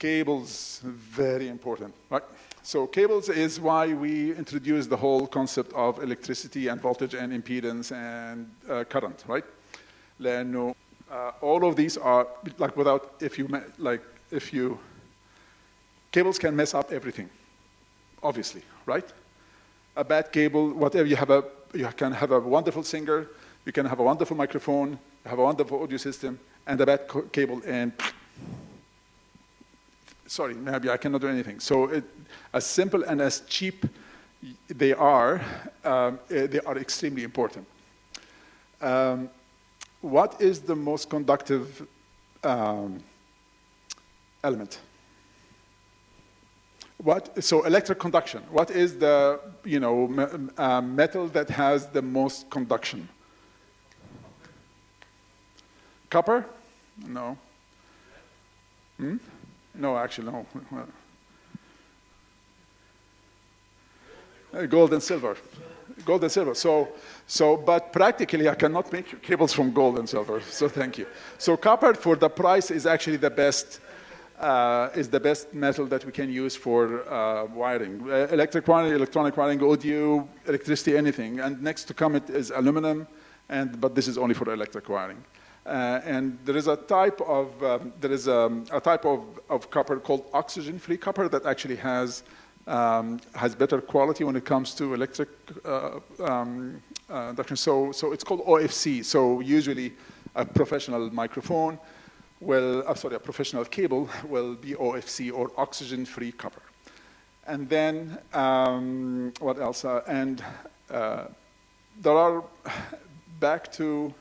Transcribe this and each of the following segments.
Cables, very important, right? So cables is why we introduced the whole concept of electricity and voltage and impedance and current, right? لأنه all of these are like without, cables can mess up everything, obviously, right? A bad cable, whatever, you can have a wonderful singer, you can have a wonderful microphone, you have a wonderful audio system, and a bad cable, and sorry, maybe I cannot do anything. So as simple and as cheap they are extremely important. What is the most conductive element? So electric conduction, what is the metal that has the most conduction? Copper? No. No, actually, no. Gold and silver. Gold and silver. But practically, I cannot make cables from gold and silver. So thank you. So copper, for the price, is actually the best. Is the best metal that we can use for wiring. Electric wiring, electronic wiring, audio, electricity, anything. And next to come it is aluminum, but this is only for electric wiring. And there is a type of copper called oxygen-free copper that actually has better quality when it comes to electric conduction. So it's called OFC. So usually a professional microphone a professional cable will be OFC, or oxygen-free copper. And then, what else? There are, back to,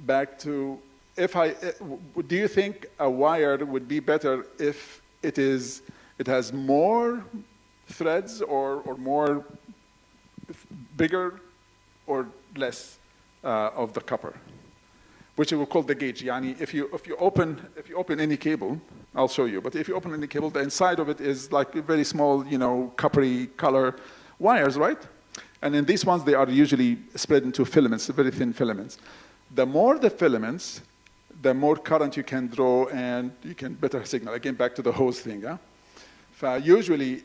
do you think a wire would be better if it has more threads or more bigger or less of the copper? Which we will call the gauge. Yani if you open any cable, I'll show you. But if you open any cable, the inside of it is like very small, coppery color wires, right? And in these ones, they are usually spread into filaments, very thin filaments. The more the filaments, the more current you can draw, and you can better signal. Again, back to the hose thing. Huh? Usually,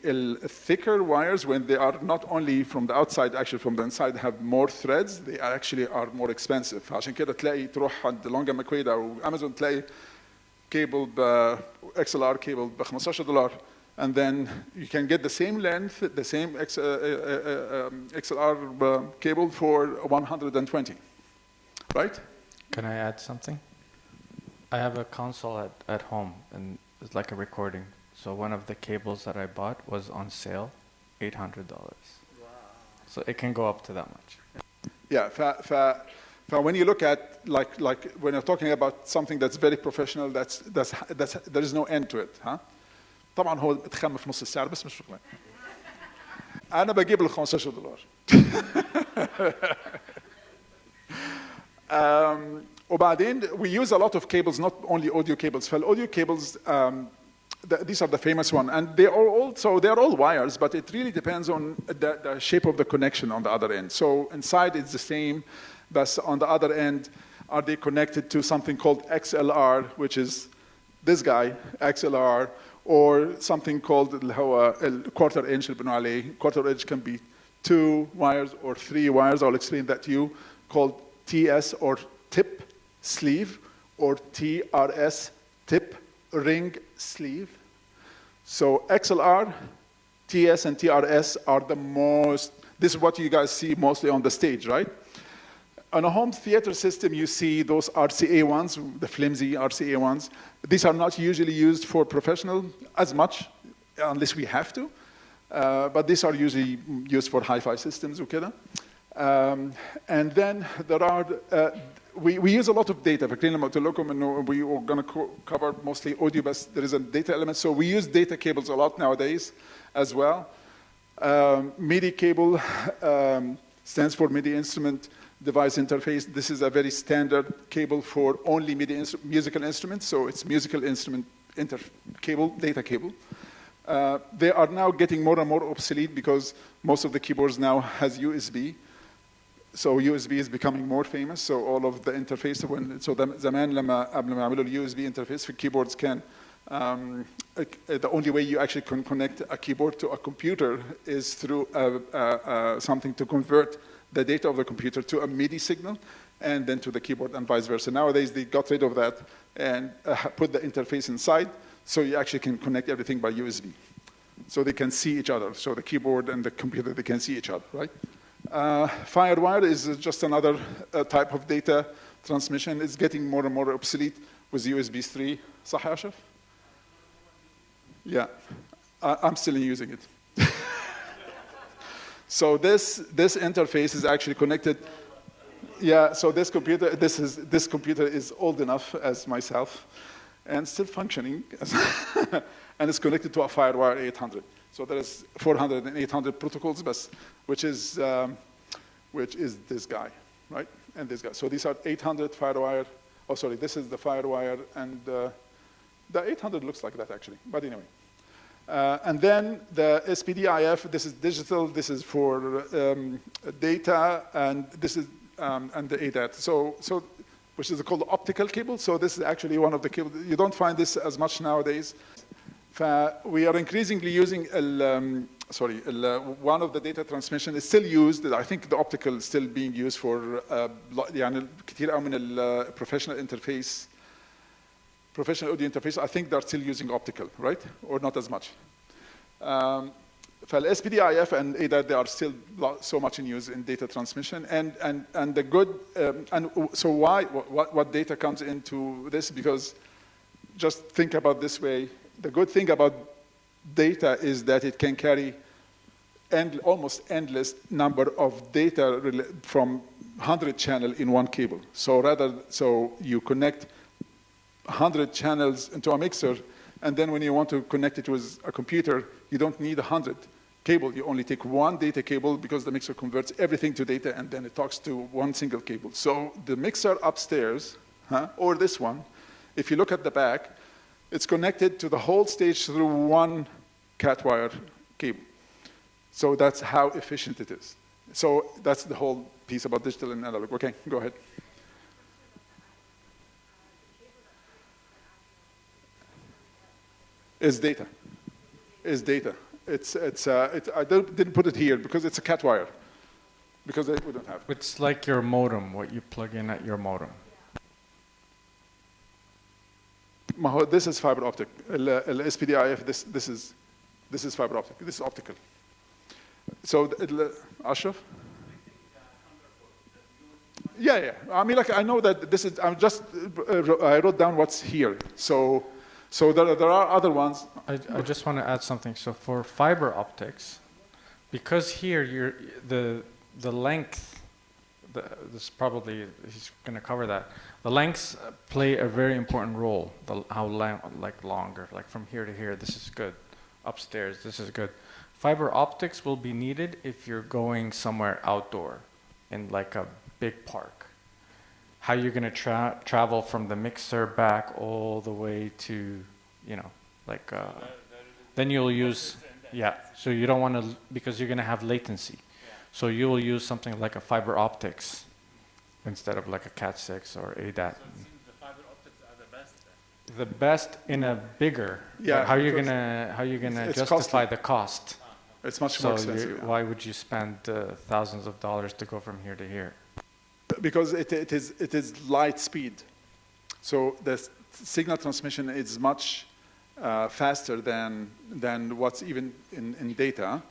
thicker wires, when they are not only from the outside, actually from the inside, have more threads, they actually are more expensive. عشان كده تلاقي تروح عند لونجا ماكويدا أو أمازون تلاقي cable XLR cable ب $15, and then you can get the same length, the same XLR cable for 120, right? Can I add something? I have a console at home, and it's like a recording. So one of the cables that I bought was on sale, $800. Wow. So it can go up to that much. Yeah, when you look at like when you're talking about something that's very professional, that's there is no end to it, huh? طبعا هو بتخم في نص السعر بس مش مشكلة. أنا بجيب ال $15. وبعدين we use a lot of cables, not only audio cables. فالaudio cables these are the famous one, and they're all wires, but it really depends on the shape of the connection on the other end. So inside it's the same, but on the other end, are they connected to something called XLR, which is this guy, XLR, or something called quarter inch. Quarter inch can be 2 wires or 3 wires. I'll explain that to you, called TS or tip sleeve, or TRS tip ring sleeve. So XLR, TS, and TRS are the most, this is what you guys see mostly on the stage, right? On a home theater system, you see those RCA ones, the flimsy RCA ones. These are not usually used for professional as much, unless we have to. But these are usually used for hi-fi systems, okay? And then there are, we use a lot of data. We are going to cover mostly audio, but there is a data element. So we use data cables a lot nowadays as well. MIDI cable stands for MIDI Instrument Device Interface. This is a very standard cable for only MIDI musical instruments. So it's musical instrument cable, data cable. They are now getting more and more obsolete because most of the keyboards now has USB. So USB is becoming more famous. So all of the interface, so زمان لما قبل ما يعملوا اليو اس بي interface في الكيبوردز كان The only way you actually can connect a keyboard to a computer is through something to convert the data of the computer to a MIDI signal and then to the keyboard and vice versa. Nowadays, they got rid of that and put the interface inside, so you actually can connect everything by USB. So they can see each other. So the keyboard and the computer, they can see each other, right? Firewire is just another type of data transmission. It's getting more and more obsolete with USB 3. صح يا أشرف? Yeah, I'm still using it. So this interface is actually connected. Yeah, so this computer is old enough as myself and still functioning, and it's connected to a FireWire 800. So there is 400 and 800 protocols, which is this guy, right? And this guy. So these are 800 FireWire. Oh, sorry, this is the FireWire, and the 800 looks like that actually. But anyway. And then the SPDIF, this is digital, this is for data, and this is and the ADAT. So which is called optical cable. So this is actually one of the cables. You don't find this as much nowadays. We are increasingly using one of the data transmission is still used. I think the optical is still being used for يعني كتير قوي من ال professional audio interface. I think they're still using optical, right? Or not as much. فال-SPDIF and ADAT, they are still so much in use in data transmission. And the good, and so what data comes into this? Because just think about this way, the good thing about data is that it can carry almost endless number of data from 100 channels in one cable. So you connect 100 channels into a mixer, and then when you want to connect it with a computer, you don't need 100 cable. You only take one data cable because the mixer converts everything to data, and then it talks to one single cable. So the mixer upstairs, or this one, if you look at the back, it's connected to the whole stage through one cat wire cable. So that's how efficient it is. So that's the whole piece about digital and analog. Okay, go ahead. Is data. Is data. I didn't put it here because it's a cat wire. Because we don't have it. It's like your modem, what you plug in at your modem. This is fiber optic. SPDIF, this is fiber optic. This is optical. So, Ashraf? Yeah. I mean, like, I know that this is, I wrote down what's here. So there are other ones. I just want to add something. So for fiber optics, because here the length, this probably he's going to cover that. The lengths play a very important role. How longer, like from here to here, this is good. Upstairs, this is good. Fiber optics will be needed if you're going somewhere outdoor, in like a big park. How you're going to travel from the mixer back all the way to, then you'll use, so you don't want to, because you're going to have latency. So you will use something like a fiber optics instead of like a Cat6 or ADAT. So it seems the fiber optics are the best then. The best in a bigger, how are you gonna justify the cost? It's much more expensive. Why would you spend thousands of dollars to go from here to here? Because it is light speed. So the signal transmission is much faster than what's even in data.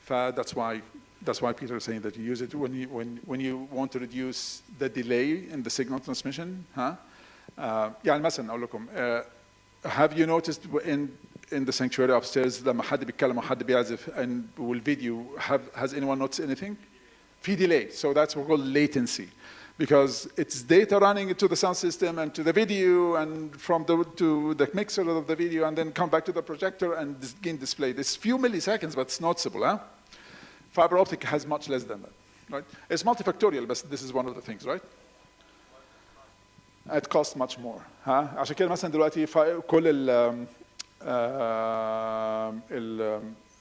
That's why Peter is saying that you use it when you want to reduce the delay in the signal transmission. يعني مثلا أقول لكم, have you noticed in the sanctuary upstairs لما حد بيتكلم وحد بيعزف and والفيديو has anyone noticed anything? في delay. So that's what we call latency, because it's data running into the sound system and to the video and to the mixer of the video and then come back to the projector and again display. It's few milliseconds, but it's noticeable. Fiber optic has much less than that, right? It's multifactorial, but this is one of the things, right? It costs much more. عشان كده مثلا دلوقتي كل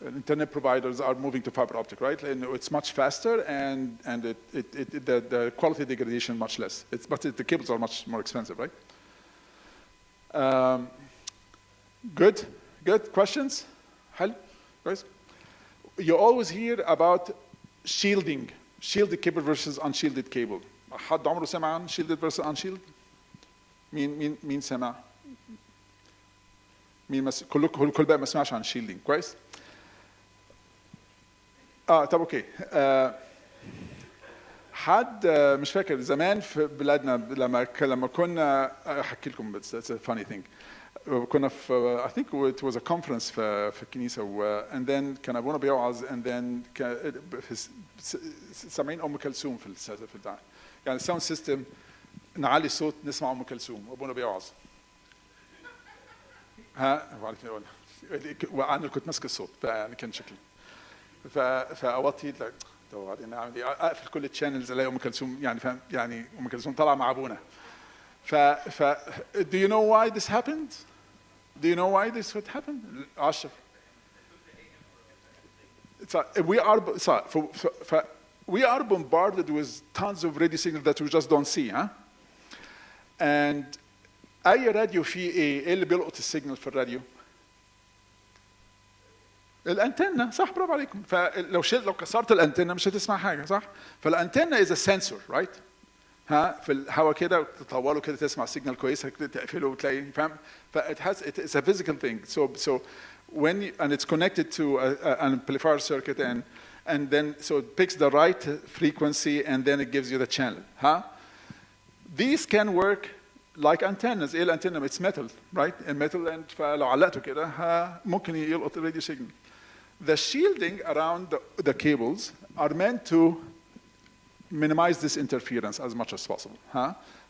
internet providers are moving to fiber optic, right? And it's much faster and the quality degradation much less. But the cables are much more expensive, right? Good? Good? Questions? حلو؟ كويس؟ You always hear about shielding. Shielded cable versus unshielded cable. حد عمره سمع عن shielded versus unshielded؟ مين سمع؟ كل بقى ما سمعش عن shielding. كويس؟ طب اوكي. حد مش فاكر زمان في بلادنا لما كنا احكي لكم بس it's a funny thing. كنا في I think it was a conference في الكنيسة and then كان أبونا بيوعظ and then سامعين أم كلثوم في البتاع يعني الساوند سيستم نعلي الصوت نسمع أم كلثوم وأبونا بيوعظ وأنا كنت ماسك الصوت يعني كان شكلي فأوطي طب وبعدين أعمل إيه؟ أقفل كل الشانلز ألاقي أم كلثوم يعني فاهم يعني أم كلثوم طالعة مع أبونا do you know why this happened? Do you know why this would happen? Ashraf. We are bombarded with tons of radio signals that we just don't see, huh? And أي راديو فيه إيه اللي بيلقط السيجنال في الراديو؟ الأنتنة صح برافو عليكم لو كسرت الأنتنة مش هتسمع حاجة صح؟ فالأنتنة is a sensor, right? ها في الهواء كده تطوله كده تسمع سيجنال كويسه كده تقفله وتلاقي فاهم it's a physical thing so when and it's connected to an amplifier circuit and then so it picks the right frequency and then it gives you the channel these can work like antennas ايه الانتنه it's metal right and metal and فلو علقته كده ممكن يلقط الراديو signal the shielding around the cables are meant to minimize this interference as much as possible.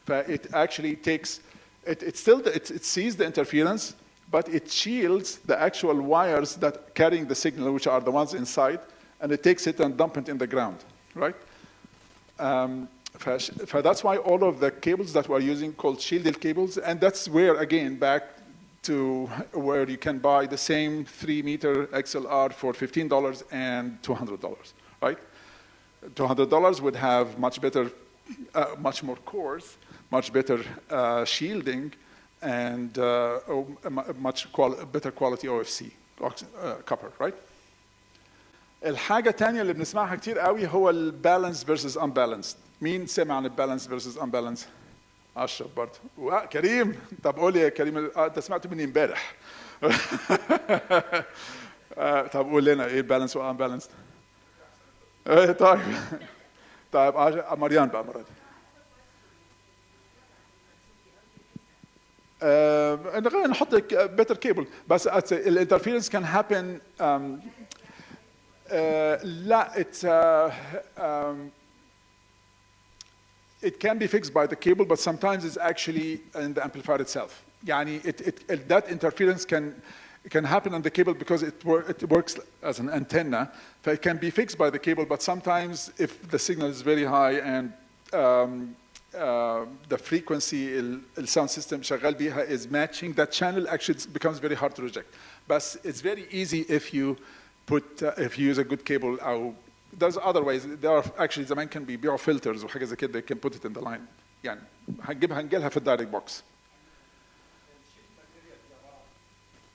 But it actually takes, it sees the interference, but it shields the actual wires that carrying the signal, which are the ones inside, and it takes it and dump it in the ground, right? That's why all of the cables that we're using called shielded cables, and that's where, again, back to where you can buy the same 3-meter XLR for $15 and $200, right? $200 would have much better, much more cores, much better shielding, and much better quality OFC, copper, right? الحاجة الثانية اللي بنسمعها كتير قوي هو البالانس versus unbalanced. مين سمع عن البالانس versus unbalanced؟ أشرف برضه. كريم، طب قول لي يا كريم أنت سمعت مني امبارح. طب قول لنا إيه البالانس والunbalanced؟ طيب مريان بقى مرة دي نحط better cable بس الانترفيرنس can happen لا it can be fixed by the cable but sometimes it's actually in the amplifier itself يعني that interference can happen on the cable because it works as an antenna. So it can be fixed by the cable, but sometimes if the signal is very high and the frequency, the sound system شغال بيها is matching that channel, actually it becomes very hard to reject. But it's very easy if you use a good cable. There's other ways. There are actually زمان كان بيبيعوا filters وحاجة زي كده. They can put it in the line. يعني هنجيلها في الدايركت بوكس.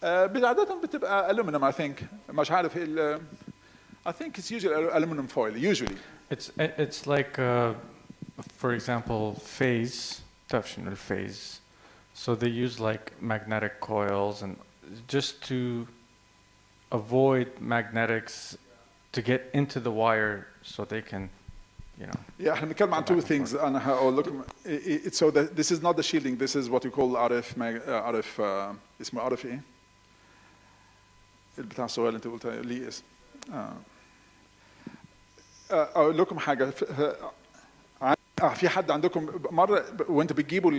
عادة بتبقى aluminum I think مش عارف I think it's usually aluminum foil usually it's like for example phase تفشن phase so they use like magnetic coils and just to avoid magnetics to get into the wire so they can you know yeah احنا بنتكلم عن two things أنا هقول لكم so this is not the shielding this is what you call RF اسمه RF ايه البتاع الصغير اللي انت قلتها ليه اسم اقول لكم حاجه في حد عندكم مره وانت بتجيبوا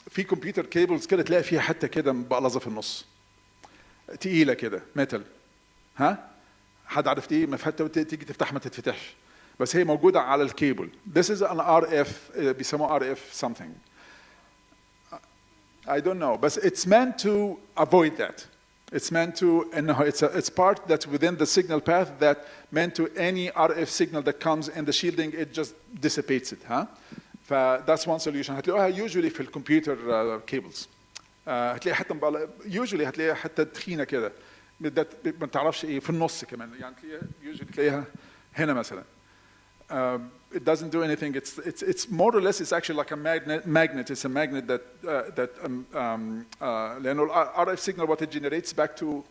في كمبيوتر كيبلز كده تلاقي فيها حته كده مبقلظه في النص تقيله كده ميتال حد عارف ايه تيجي تفتح ما تتفتحش بس هي موجوده على الكيبل this is an RF بيسموه RF something I don't know but it's meant to avoid that It's meant to, and it's part that's within the signal path that meant to any RF signal that comes in the shielding, it just dissipates it. That's one solution. هتلاقوها usually في الكمبيوتر cables. هتلاقي حتى usually هتلاقيها حتى تخينه كده ما تعرفش ايه في النص كمان يعني تلاقيها هنا مثلا. It doesn't do anything. It's more or less it's actually like a magnet. It's a magnet that لأنه RF signal what it generates back to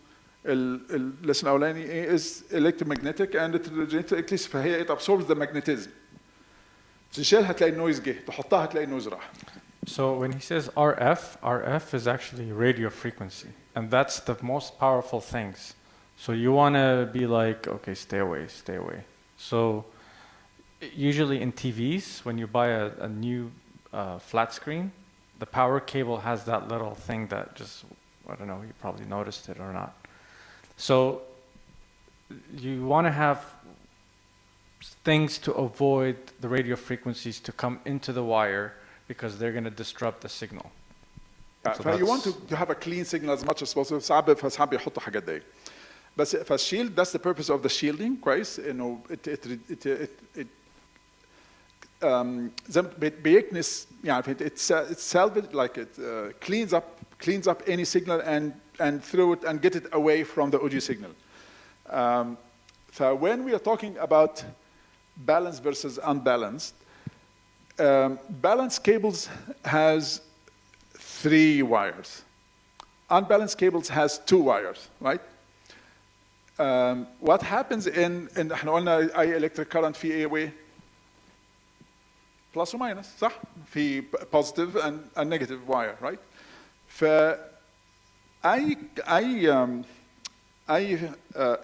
listen أولاني is electromagnetic and it generates electricity فهي it absorbs the magnetism. تشيلها تلاقي النويز جه تحطها تلاقي النويز راح. So when he says RF is actually radio frequency, and that's the most powerful things. So you want to be like, okay, stay away. So usually in TVs, when you buy a new flat screen, the power cable has that little thing that just, I don't know, you probably noticed it or not. So you want to have things to avoid the radio frequencies to come into the wire because they're going to disrupt the signal. So you want to have a clean signal as much as possible. فصعب يحطوا حاجات دي. بس فالشيلد that's the purpose of the shielding كويس انه زي بيكنس يعني it salvage like it cleans up any signal and throw it and get it away from the audio signal. So when we are talking about balanced versus unbalanced, balanced cables has 3 wires. Unbalanced cables has 2 wires, right? What happens in احنا قلنا اي electric current في ايه way? Plus or minus, صح؟ في positive and negative wire, right? ف اي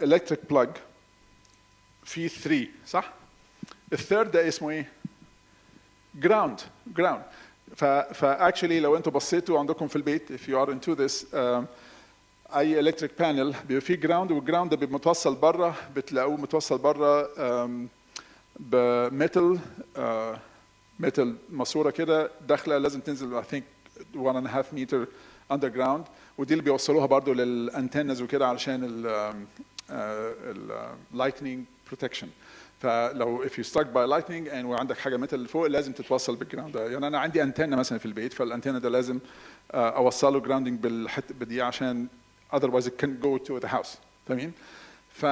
electric plug في 3 صح؟ الثيرد ده اسمه ايه؟ ground. فاكشلي لو انتوا بصيتوا عندكم في البيت if you are into this اي electric panel بيبقى فيه ground والجراوند ده بيبقى متوصل بره بتلاقوه متوصل بره بميتال ميتال ماسوره كده داخله لازم تنزل I think 1.5 meter underground ودي اللي بيوصلوها برضه للانتنز وكده علشان ال lightning protection. فلو if you struck by lightning and وعندك حاجه ميتال فوق لازم تتوصل بالجراوند ده. يعني انا عندي انتنه مثلا في البيت فالانتنه ده لازم اوصله جراوندنج بدي عشان otherwise it can go to the house. فاهمين؟ ف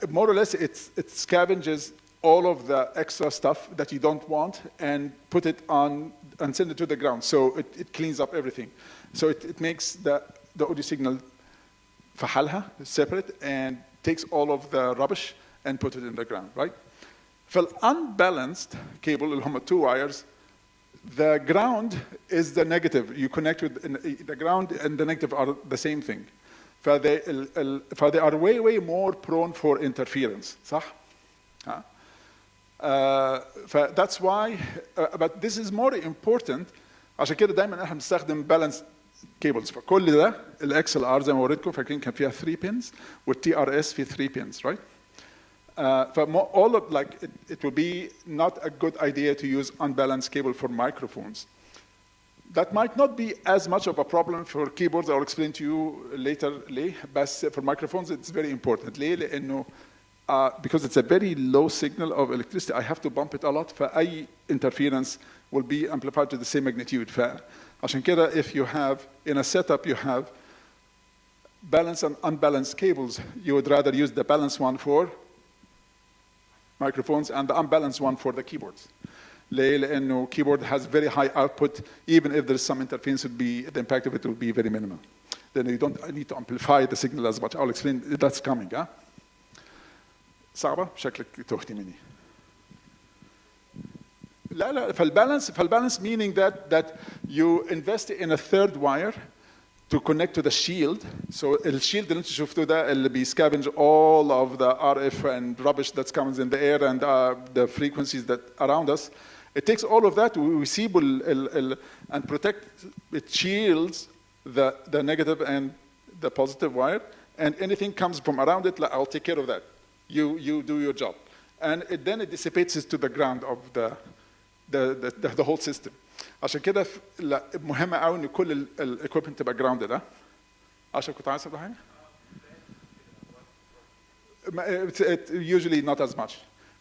more or less it scavenges all of the extra stuff that you don't want and put it on and send it to the ground. So it cleans up everything. So it makes the audio signal في حالها separate and takes all of the rubbish and put it in the ground, right? For unbalanced cable, اللي هم 2 wires, the ground is the negative. You connect with the ground and the negative are the same thing. They are way more prone for interference, صح؟ That's why, but this is more important. عشان كده دايما احنا بنستخدم balanced cables. فكل ده الاكس ال ار زي ما وريتكم فاكرين كان فيها 3 pins والتي ار اس في 3 pins, right? All of it will be not a good idea to use unbalanced cable for microphones. That might not be as much of a problem for keyboards. I'll explain to you later. But for microphones, it's very important. لأنه because it's a very low signal of electricity, I have to bump it a lot. فأي interference will be amplified to the same magnitude. فعشان كده, if you have in a setup you have balanced and unbalanced cables, you would rather use the balanced one for microphones and the unbalanced one for the keyboards. لأنه keyboard has very high output, even if there is some interference, the impact of it will be very minimal. Then you don't need to amplify the signal as much. I'll explain that's coming. صعبة؟ شكلك تهتي مني. لا فالbalance meaning that you invest in a 3rd wire to connect to the shield. So the shield اللي انتوا شفتوه ده اللي بيscavenge all of the RF and rubbish that comes in the air and the frequencies that around us. It takes all of that and protect. It shields the negative and the positive wire, and anything comes from around it. I'll take care of that. You do your job, and then it dissipates it to the ground of the whole system. عشان كده مهم قوي ان كل الايكويبمنت تبقى جراوندد. عشان كنت عايز اقول حاجه. Usually not as much.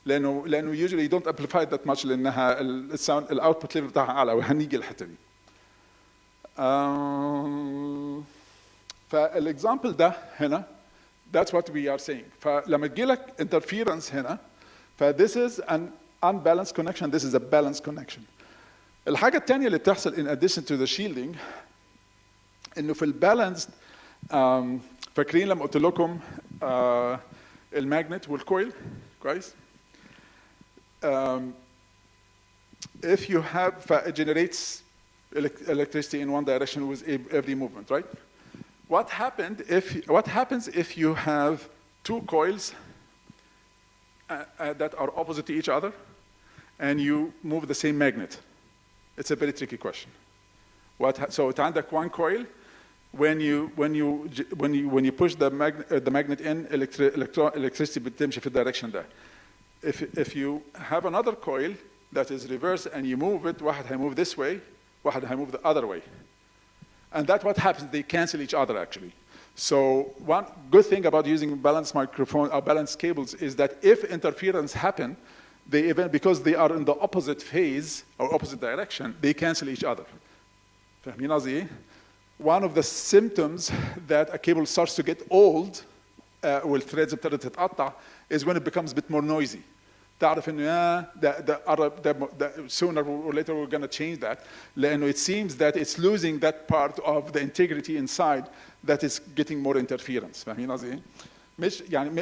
لانه usually you don't amplify that much لانها الساوند الاوتبوت ليفل بتاعها اعلى وهنيجي الحته دي. فالإكزامبل ده هنا that's what we are saying. فلما تجيلك interference هنا this is an unbalanced connection, this is a balanced connection. الحاجة الثانية اللي بتحصل in addition to the shielding إنه في البالانسد فاكرين لما قلت لكم الماجنت والكويل كويس؟ if you have it generates electricity in one direction with every movement, right? What happens if you have two coils that are opposite to each other and you move the same magnet? It's a very tricky question. So it's عندك one coil. When you push the magnet in, electricity بتمشي في الدايركشن ده. If you have another coil that is reverse and you move it, واحد هيمove this way, واحد هيمove the other way. And that's what happens, they cancel each other actually. So one good thing about using balanced microphone or balanced cables is that if interference happen, because they are in the opposite phase or opposite direction, they cancel each other. فاهمين قصدي ايه؟ One of the symptoms that a cable starts to get old والthreads ابتدت تتقطع is when it becomes a bit more noisy. تعرف انه sooner or later we're going to change that لانه it seems that it's losing that part of the integrity inside that is getting more interference. فاهمين قصدي ايه؟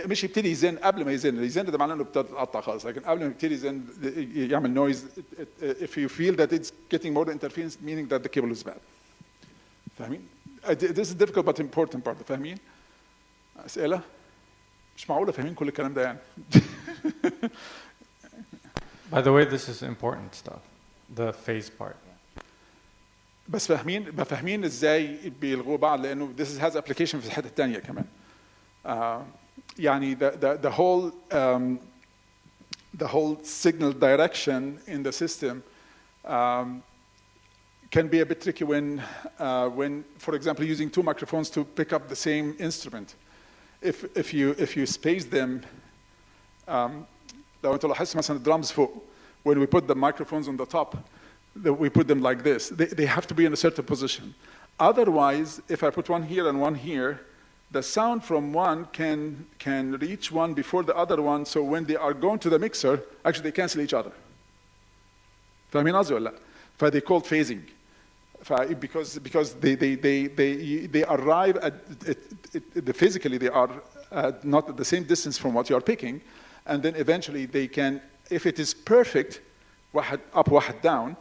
مش يبتدي يزن قبل ما يزن ده معناه انه ابتدى يتقطع خالص لكن قبل ما يبتدي يزن يعمل noise if you feel that it's getting more interference meaning that the cable is bad. فاهمين؟ This is difficult but important part. فاهمين؟ أسئلة؟ مش معقولة فاهمين كل الكلام ده يعني. By the way, this is important stuff, the phase part. بس فاهمين ازاي بيلغوا بعض لانه this has application في الحتة الثانية كمان. يعني the whole signal direction in the system can be a bit tricky when for example using two microphones to pick up the same instrument. If you space them لو انتوا لاحظتوا مثلا drums فوق when we put the microphones on the top we put them like this they have to be in a certain position. Otherwise if I put one here and one here the sound from one can reach one before the other one so when they are going to the mixer actually they cancel each other. فاهمين قصدي ولا لا؟ فthey called phasing. Because they arrive at physically they are not at the same distance from what you are picking, and then eventually they can, if it is perfect, واحد up واحد down,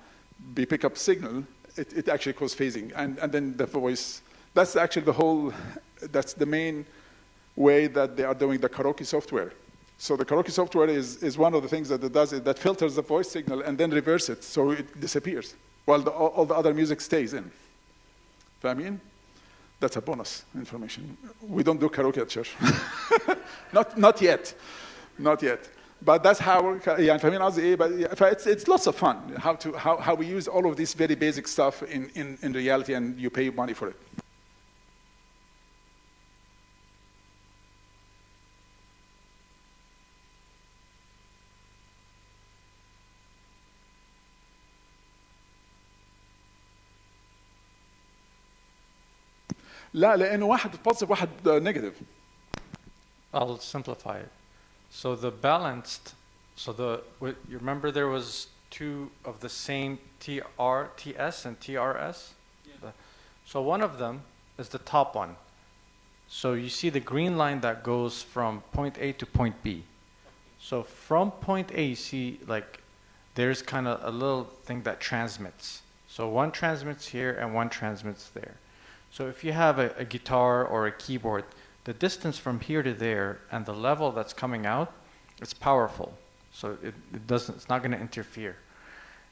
they pick up signal, it actually causes phasing, and then the voice. That's actually that's the main way that they are doing the karaoke software. So the karaoke software is one of the things that it does, that filters the voice signal and then reverse it, so it disappears. While all the other music stays in. فاهمين? That's a bonus information. We don't do karaoke at church. not yet. But that's how يعني فاهمين قصدي ايه؟ But it's lots of fun how we use all of this very basic stuff in reality and you pay money for it. لا لأنه واحد positive واحد negative. I'll simplify it. So the balanced, you remember there was two of the same TS and TRS? Yeah. So one of them is the top one. So you see the green line that goes from point A to point B. So from point A, you see like there's kind of a little thing that transmits. So one transmits here and one transmits there. So if you have a guitar or a keyboard, the distance from here to there and the level that's coming out, it's powerful. So it's not going to interfere.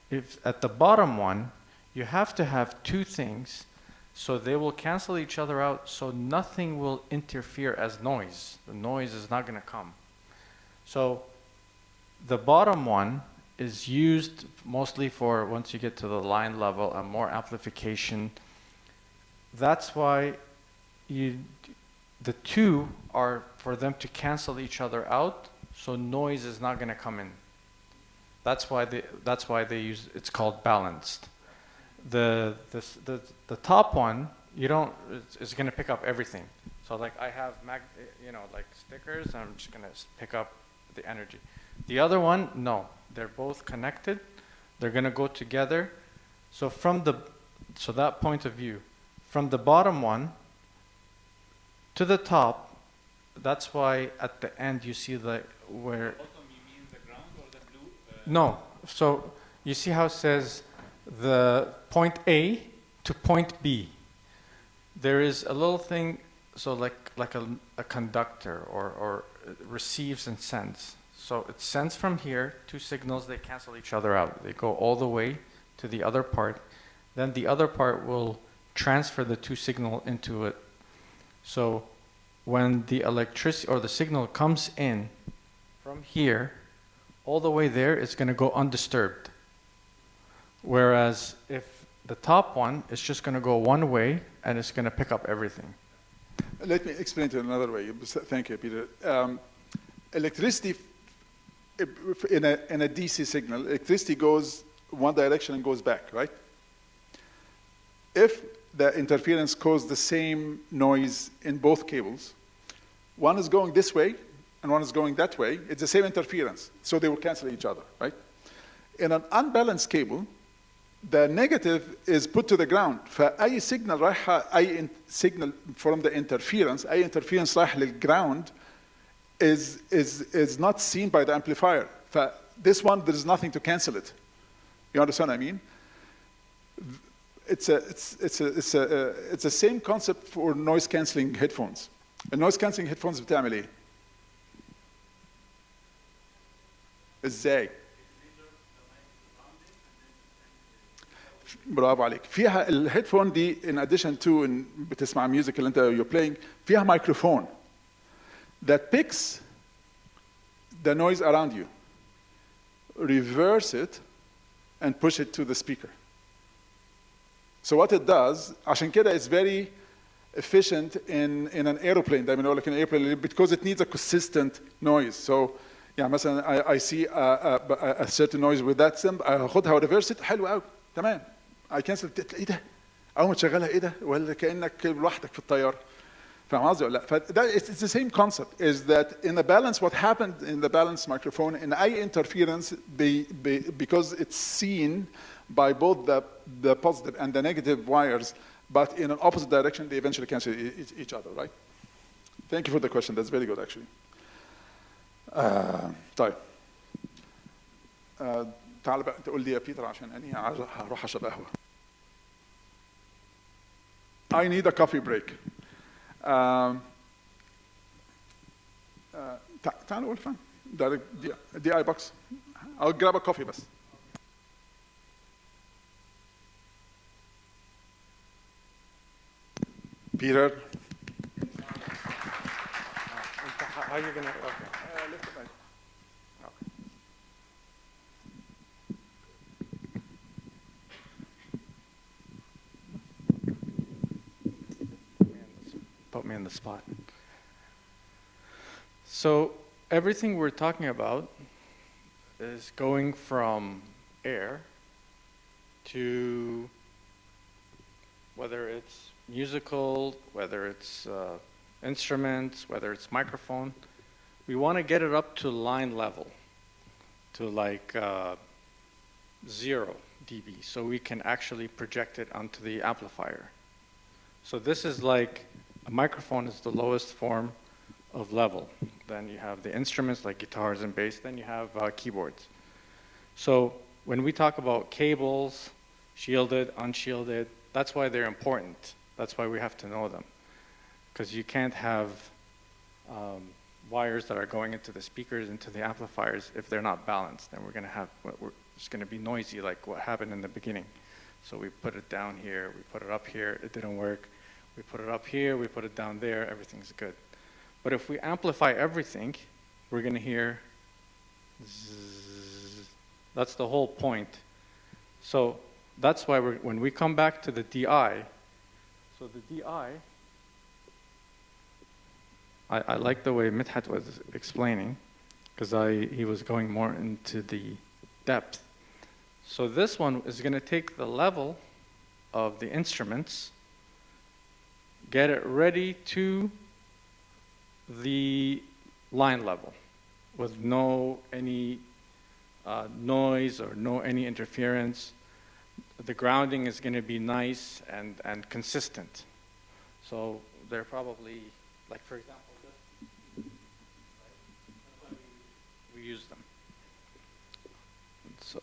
If at the bottom one, you have to have two things, so they will cancel each other out, so nothing will interfere as noise. The noise is not going to come. So the bottom one is used mostly for once you get to the line level and more amplification. That's why the two are for them to cancel each other out, so noise is not going to come in. That's why they use, it's called balanced. the top one, you don't, it's going to pick up everything. So like I have like stickers, I'm just going to pick up the energy. The other one, no, they're both connected. They're going to go together. So so that point of view, from the bottom one to the top, that's why at the end you see where. Bottom, you mean the ground or the blue? No, so you see how it says the point A to point B. There is a little thing, so like a conductor or receives and sends. So it sends from here, two signals, they cancel each other out. They go all the way to the other part. Then the other part will transfer the two signals into it. So when the electricity or the signal comes in from here, all the way there, it's going to go undisturbed. Whereas if the top one is just going to go one way and it's going to pick up everything. Let me explain it another way. Thank you, Peter. Electricity, in a DC signal, electricity goes one direction and goes back, right? If the interference caused the same noise in both cables, one is going this way and one is going that way, it's the same interference, so they will cancel each other, right? In an unbalanced cable, the negative is put to the ground. فأي signal رايحة أي signal from the interference, أي interference رايح للground is not seen by the amplifier. This one, there is nothing to cancel it. You understand what I mean? It's the same concept for noise cancelling headphones. النويز cancelling headphones بتعمل ايه؟ ازاي؟ برافو عليك. فيها الهيدفون دي in addition to إن بتسمع music اللي انت you're playing فيها microphone that picks the noise around you, reverse it, and push it to the speaker. So what it does, عشان كده it's very efficient in an airplane. دايما اقول لك in an airplane because it needs a consistent noise. So يعني مثلا I see a certain noise with that symbol, هاخدها reverse it, حلو قوي تمام. I cancel ايه ده؟ اول ما تشغلها ايه ده؟ ولا كأنك لوحدك في الطيارة. فاهم قصدي ولا لا؟ فده it's the same concept is that in the balance what happened in the balance microphone in أي interference because it's seen by both the positive and the negative wires, but in an opposite direction, they eventually cancel each other, right? Thank you for the question. That's very good, actually. طيب. تعال بقى تقول لي يا بيتر عشان أني هروح أشرب قهوة. I need a coffee break. تعال نقول فين. DI box. I'll grab a coffee بس. Peter. How are you going to? Okay. Lift it back. Put me in the spot. So everything we're talking about is going from air to whether it's musical, whether it's instruments, whether it's microphone. We want to get it up to line level, to like 0 dB, so we can actually project it onto the amplifier. So this is like, a microphone is the lowest form of level. Then you have the instruments like guitars and bass, then you have keyboards. So when we talk about cables, shielded, unshielded, that's why they're important. That's why we have to know them. Because you can't have wires that are going into the speakers, into the amplifiers, if they're not balanced. Then it's going to be noisy like what happened in the beginning. So we put it down here, we put it up here, it didn't work. We put it up here, we put it down there, everything's good. But if we amplify everything, we're going to hear zzz. That's the whole point. So that's why when we come back to the DI, so the DI, I like the way Midhat was explaining, because he was going more into the depth. So this one is going to take the level of the instruments, get it ready to the line level with no any noise or no any interference. The grounding is going to be nice and consistent. So they're probably, like for example, this, we use them. So,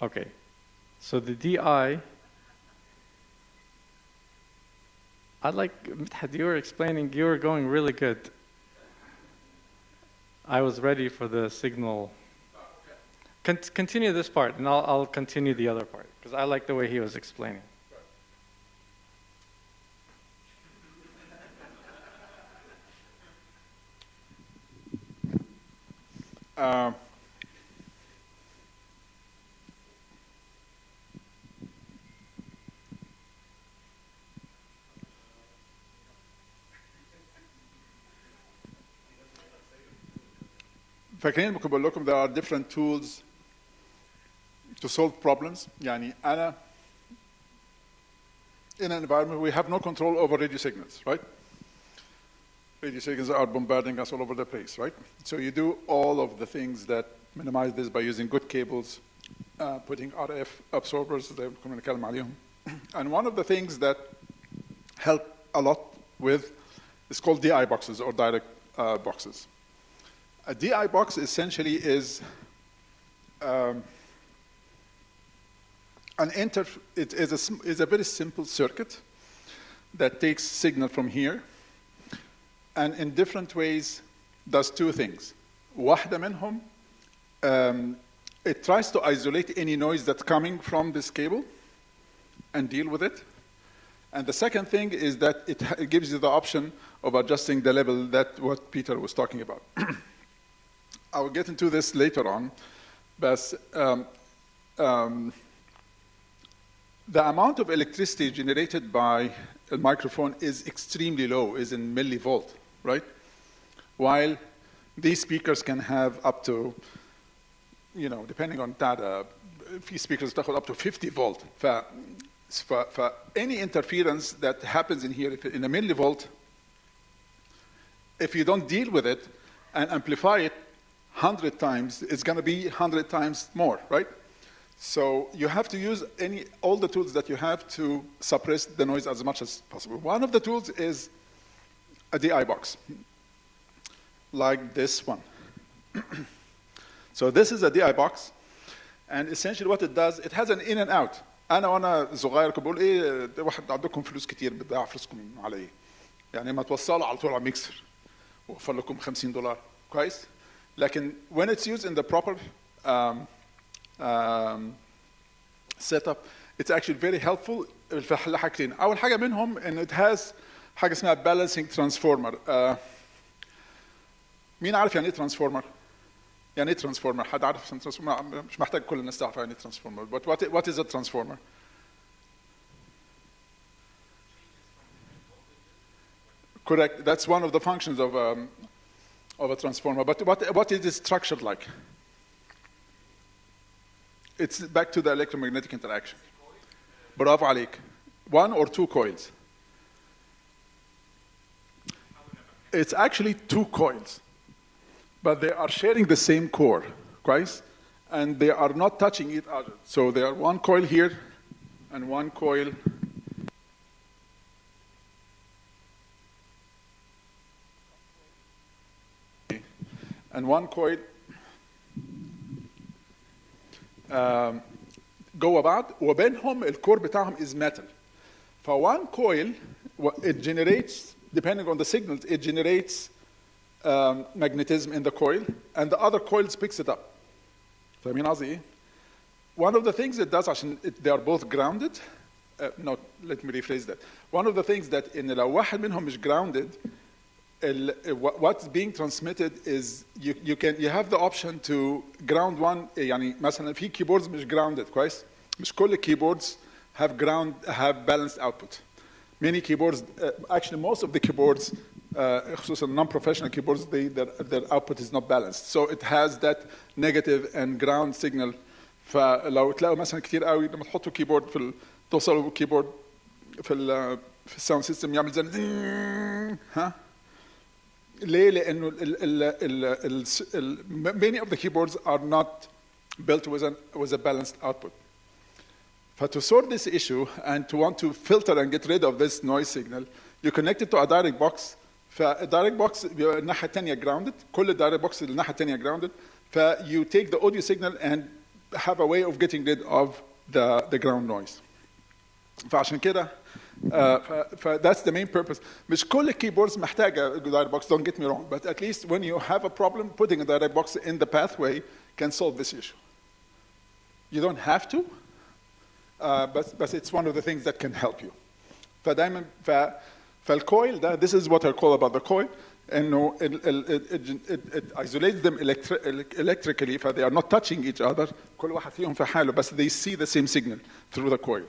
okay. So the DI, Midhat, you were explaining, you were going really good. I was ready for the signal. Continue this part, and I'll continue the other part, because I like the way he was explaining. فاكرين كنت بقول لكم there are different tools to solve problems. يعني أنا in an environment we have no control over radio signals, right? Radio signals are bombarding us all over the place, right? So you do all of the things that minimize this by using good cables, putting RF absorbers زي ما كنا بنتكلم عليهم. And one of the things that help a lot with is called DI boxes or direct boxes. A DI box essentially is it is a very simple circuit that takes signal from here and in different ways does two things. واحدة منهم, it tries to isolate any noise that's coming from this cable and deal with it. And the second thing is that it gives you the option of adjusting the level, that what Peter was talking about. I will get into this later on, but the amount of electricity generated by a microphone is extremely low, is in millivolt, right? While these speakers can have up to, depending on data, few speakers تاخد up to 50 volt. For any interference that happens in here, in a millivolt, if you don't deal with it and amplify it 100 times, it's going to be 100 times more, right? So you have to use all the tools that you have to suppress the noise as much as possible. One of the tools is a DI box, like this one. So this is a DI box, and essentially what it does, it has an in and out. وانا صغير كنت بقول ايه واحد عندكم فلوس كتير بتضيع فلوسكم على ايه؟ يعني ما توصلوا على طول على ميكسر ووفر لكم $50 كويس؟ لكن when it's used in the proper setup, it's actually very helpful في حاجتين. أول حاجة منهم إن it has حاجة اسمها balancing transformer. مين عارف يعني إيه transformer؟ يعني إيه transformer؟ حد عارف transformer؟ مش محتاج كل الناس تعرف يعني إيه transformer. But what is a transformer? Correct. That's one of the functions of a transformer. But what is it structured like? It's back to the electromagnetic interaction. Bravo عليك. One or two coils. It's actually two coils, but they are sharing the same core, كويس? And they are not touching each other. So there are one coil here and one coil and one coil جوه بعض وبينهم الكور بتاعهم is metal. For one coil, it generates, depending on the signals, it generates magnetism in the coil, and the other coils picks it up. فاهمين قصدي ايه؟ One of the things it does عشان they are both grounded. No, let me rephrase that. One of the things that إن لو واحد منهم مش grounded, what's being transmitted is you have the option to ground one. يعني مثلا في keyboards مش grounded كويس؟ مش كل keyboards have balanced output. Many keyboards, actually most of the keyboards خصوصا non-professional keyboards, their output is not balanced. So it has that negative and ground signal. فلو تلاقوا مثلا كتير قوي لما تحطوا كيبورد توصلوا كيبورد في الساوند سيستم يعمل زي ها ليه؟ لانه many of the keyboards are not built with a balanced output. To sort this issue and to want to filter and get rid of this noise signal, you connect it to a direct box. فالdirect box بيبقى الناحية التانية grounded. كل direct box الناحية التانية grounded. You take the audio signal and have a way of getting rid of the ground noise. فعشان كده that's the main purpose. مش كل keyboards محتاجة direct box, don't get me wrong, but at least when you have a problem, putting a direct box in the pathway can solve this issue. You don't have to, but it's one of the things that can help you. فدايما فالcoil ده, this is what I call about the coil, إنه it isolates them electrically, they are not touching each other. كل واحد فيهم في حاله, but they see the same signal through the coil.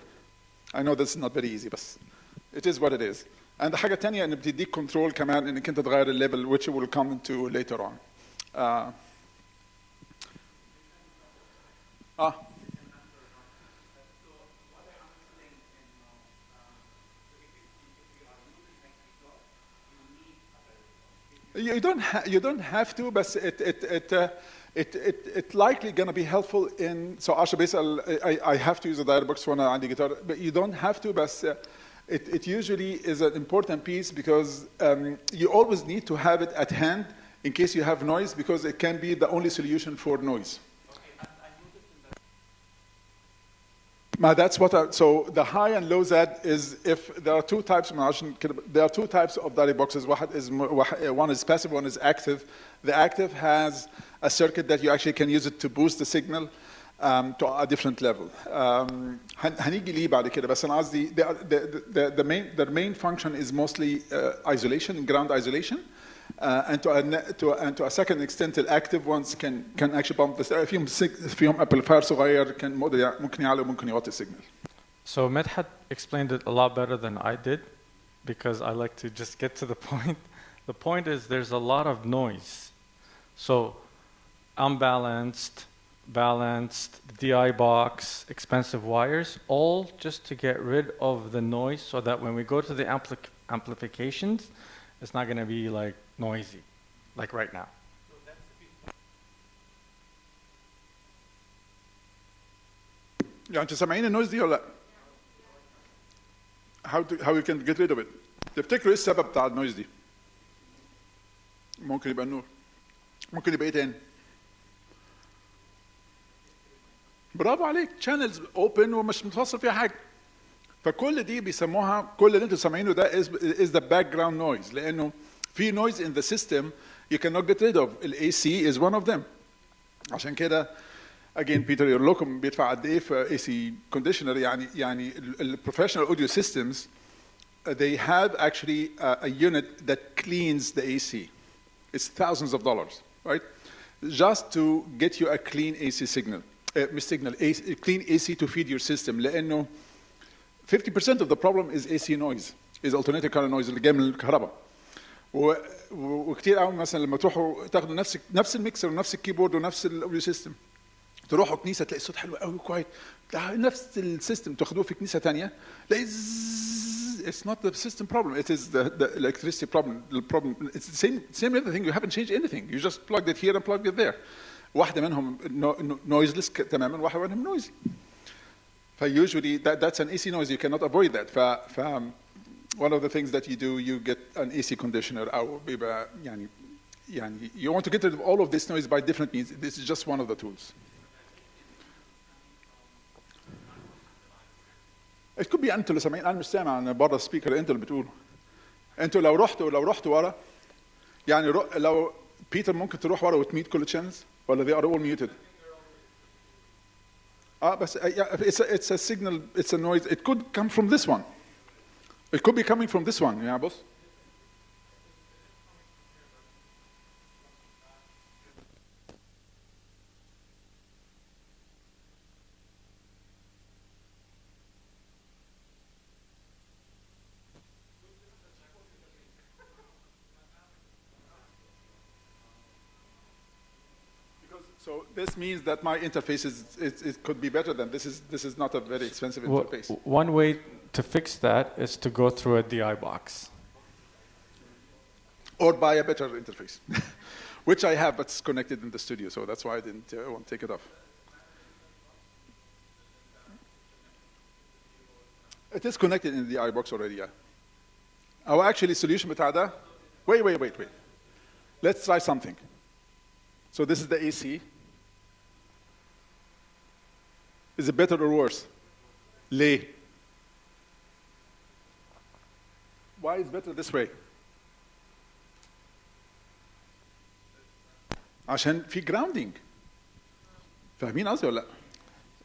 I know this is not very easy, but it is what it is. And حاجة تانية إن بتديك control كمان إنك أنت تغير level, which we will come into later on. You don't have to, but it's likely going to be helpful in. So Asha بيسأل, I have to use a direct box when I'm on the guitar, but you don't have to. But it usually is an important piece because you always need to have it at hand in case you have noise, because it can be the only solution for noise. That's what so the high and low Z is, if there are two types of direct boxes. One is passive, one is active. The active has a circuit that you actually can use it to boost the signal to a different level. هنيجي ليه بعد كده, بس أنا قصدي the main function is mostly isolation, ground isolation. And to a second extent, the active ones can actually bump the فيهم amplifier صغير كان ممكن يعلي وممكن يوطي السيجنال. So Medhat explained it a lot better than I did, because I like to just get to the point. The point is there's a lot of noise. So unbalanced, balanced, DI box, expensive wires, all just to get rid of the noise, so that when we go to the amplifications, it's not going to be like noisy, like right now. يعني أنت سامعين النويز دي ولا لا؟ How you can get rid of it? تفتكروا إيه السبب بتاع النويز دي؟ ممكن يبقى النور. ممكن يبقى إيه تاني؟ برافو عليك. channels open ومش متوصل فيها حاجة. فكل دي بيسموها, كل اللي انتوا سامعينه ده is the background noise, لأنه في noise in the system you cannot get rid of. ال AC is one of them. عشان كده again Peter يقول لكم بيدفع قد إيه في AC conditioner. يعني ال professional audio systems they have actually a unit that cleans the AC. It's thousands of dollars, right? Just to get you a clean AC signal. Clean AC to feed your system, لأنه 50% of the problem is AC noise, is alternating current noise اللي جاي من الكهرباء. وكتير قوي مثلا لما تروحوا تاخدوا نفس الميكسر ونفس الكيبورد ونفس الاوديو سيستم, تروحوا كنيسه تلاقي الصوت حلو قوي كويس, نفس السيستم تاخدوه في كنيسه ثانيه تلاقي it's not the system problem, it is the electricity problem. The problem, it's the same everything, you haven't changed anything, you just plugged it here and plugged it there. واحده منهم noiseless تماما, واحده منهم noisy. Usually that's an AC noise, you cannot avoid that. One of the things that you do, you get an AC conditioner, أو بيبقى يعني you want to get rid of all of this noise by different means. This is just one of the tools. It could be أنتوا اللي سامعين, أنا مش سامع, أنا بره السبيكر, أنتوا اللي بتقولوا. أنتوا لو رحتوا ورا, يعني لو بيتر ممكن تروح ورا وتميت كل الشانلز, ولا they are all muted. But it's a signal, it's a noise. It could come from this one. It could be coming from this one. Yeah, boss? this means that my interface it could be better than this. This is not a very expensive interface. One way to fix that is to go through a DI box. Or buy a better interface, which I have, but it's connected in the studio, so that's why I didn't want to take it off. It is connected in the DI box already, yeah. Our actually solution بتاع ده. Wait. Let's try something. So this is the AC. Is it better or worse? ليه? Why is better this way? عشان في grounding. فاهمين قصدي ولا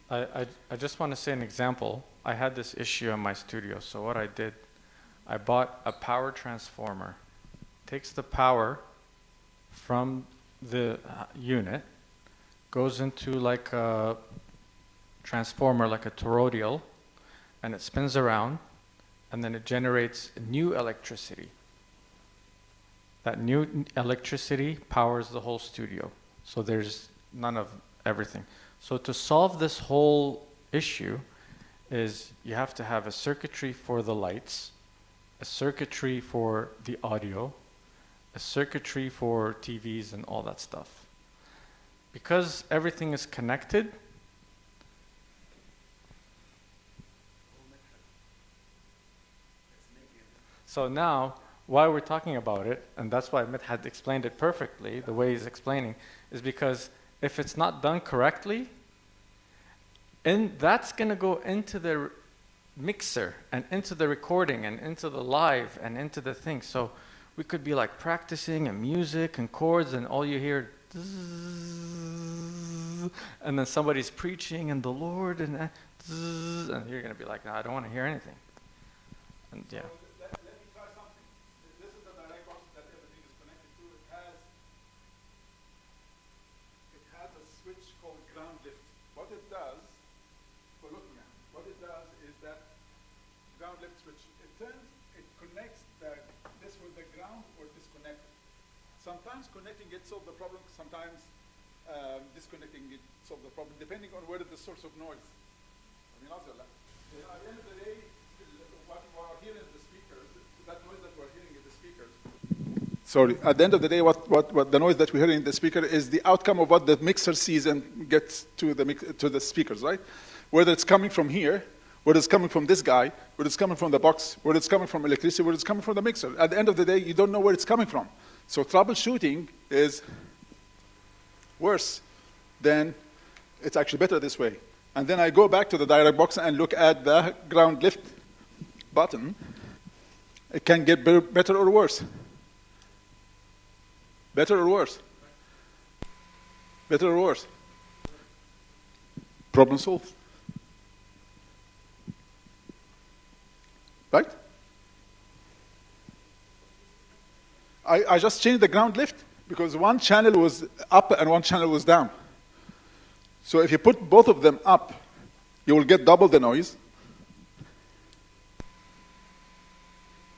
لا؟ I just want to say an example. I had this issue in my studio. So what I did, I bought a power transformer. Takes the power from the unit, goes into like a transformer, like a toroidal, and it spins around, and then it generates new electricity. That new electricity powers the whole studio. So there's none of everything. So to solve this whole issue is you have to have a circuitry for the lights, a circuitry for the audio, a circuitry for TVs and all that stuff. Because everything is connected, so now, why we're talking about it, and that's why Mit had explained it perfectly, the way he's explaining, is because if it's not done correctly, and that's going to go into the mixer and into the recording and into the live and into the thing. So we could be like practicing and music and chords and all you hear, and then somebody's preaching and the Lord and you're going to be like, no, I don't want to hear anything. And yeah. Let me try something. This is the direct box that everything is connected to. It has a switch called ground lift. What it does, well, look now. What it does is that ground lift switch. It connects this with the ground or disconnect. Sometimes connecting it solves the problem. Sometimes disconnecting it solves the problem, depending on where is the source of noise. I mean, also, at the end of the day, what we're hearing in the speakers, that noise that we're hearing in the speakers. Sorry, at the end of the day, what the noise that we're hearing in the speaker is the outcome of what the mixer sees and gets to the speakers, right? Whether it's coming from here, whether it's coming from this guy, whether it's coming from the box, whether it's coming from electricity, whether it's coming from the mixer. At the end of the day, you don't know where it's coming from. So troubleshooting is worse than it's actually better this way. And then I go back to the direct box and look at the ground lift button. It can get better or worse. Better or worse? Better or worse? Problem solved. Right? I just changed the ground lift because one channel was up and one channel was down. So if you put both of them up, you will get double the noise.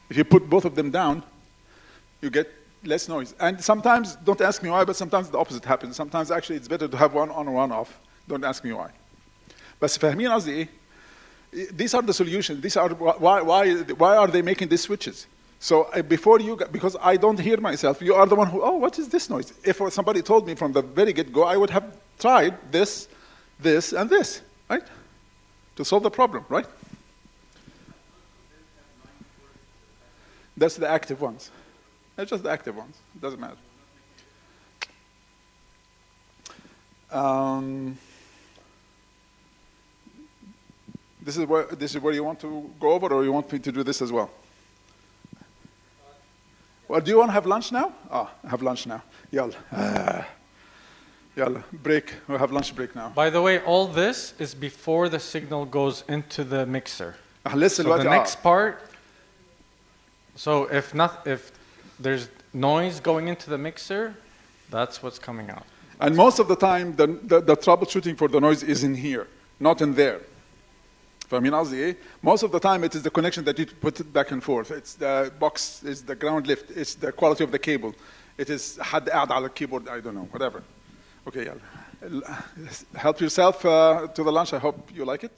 If you put both of them down, you get less noise. And sometimes, don't ask me why, but sometimes the opposite happens. Sometimes actually it's better to have one on or one off. Don't ask me why. بس فاهمين قصدي إيه؟ These are the solutions. These are why are they making these switches? So because I don't hear myself, you are the one who, oh, what is this noise? If somebody told me from the very get-go, I would have tried this, this, and this, right? To solve the problem, right? That's the active ones. That's just the active ones. It doesn't matter. This is where you want to go over, or you want me to do this as well? Well, do you want to have lunch now? Have lunch now. Yalla. Yalla, break. We'll have lunch break now. By the way, all this is before the signal goes into the mixer. Listen, so the next part, so if there's noise going into the mixer, that's what's coming out. And most of the time, the troubleshooting for the noise is in here, not in there. Most of the time, it is the connection that you put it back and forth. It's the box, it's the ground lift, it's the quality of the cable. It is حد قاعد على الكيبورد, I don't know, whatever. Okay, يلا. Help yourself to the lunch. I hope you like it.